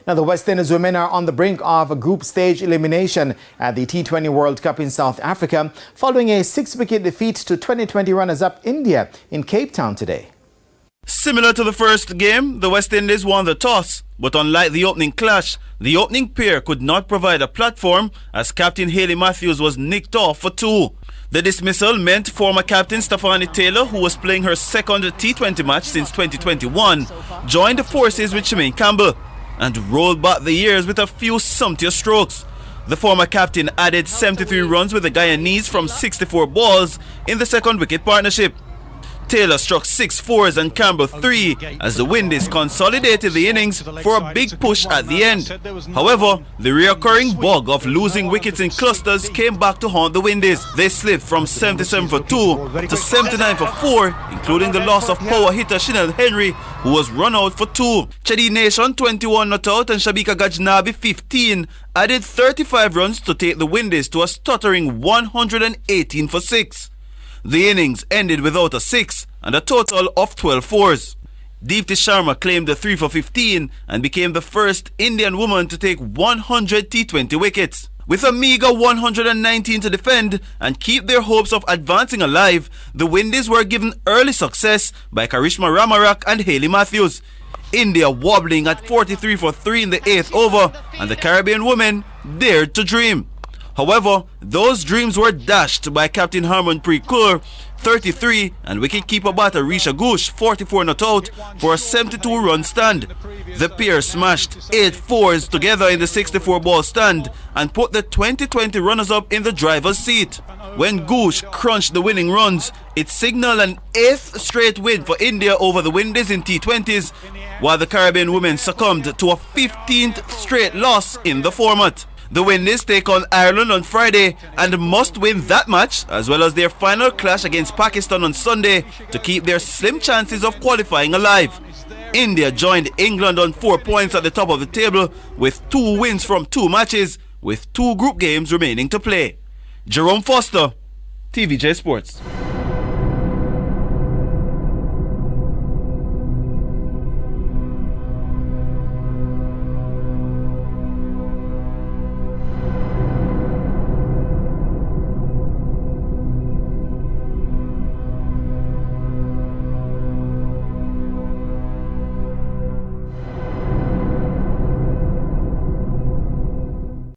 Now, the West Indies women are on the brink of a group stage elimination at the T20 World Cup in South Africa, following a 6-wicket defeat to 2020 runners-up India in Cape Town today. Similar to the first game, the West Indies won the toss, but unlike the opening clash, the opening pair could not provide a platform as captain Hayley Matthews was nicked off for 2. The dismissal meant former captain Stefanie Taylor, who was playing her second T20 match since 2021, joined forces with Shemaine Campbell and rolled back the years with a few sumptuous strokes. The former captain added 73 runs with the Guyanese from 64 balls in the second wicket partnership. Taylor struck 6 fours and Campbell 3 as the Windies consolidated the innings for a big push at the end. However, the recurring bug of losing wickets in clusters came back to haunt the Windies. They slipped from 77 for 2 to 79 for 4, including the loss of power hitter Chanel Henry, who was run out for 2. Chadi Nation 21 not out and Shabika Gajnabi 15 added 35 runs to take the Windies to a stuttering 118 for 6. The innings ended without a 6 and a total of 12 fours. Deepti Sharma claimed the 3 for 15 and became the first Indian woman to take 100 T20 wickets. With a meager 119 to defend and keep their hopes of advancing alive, the Windies were given early success by Karishma Ramarak and Hayley Matthews. India wobbling at 43 for 3 in the 8th over, and the Caribbean women dared to dream. However, those dreams were dashed by captain Harmanpreet Kaur, 33, and wicketkeeper batter Risha Ghosh, 44 not out, for a 72-run stand. The pair smashed 8 fours together in the 64-ball stand and put the 2020 runners-up in the driver's seat. When Ghosh crunched the winning runs, it signaled an 8th straight win for India over the Windies in T20s, while the Caribbean women succumbed to a 15th straight loss in the format. The Windies take on Ireland on Friday and must win that match as well as their final clash against Pakistan on Sunday to keep their slim chances of qualifying alive. India joined England on 4 points at the top of the table with 2 wins from 2 matches, with 2 group games remaining to play. Jerome Foster, TVJ Sports.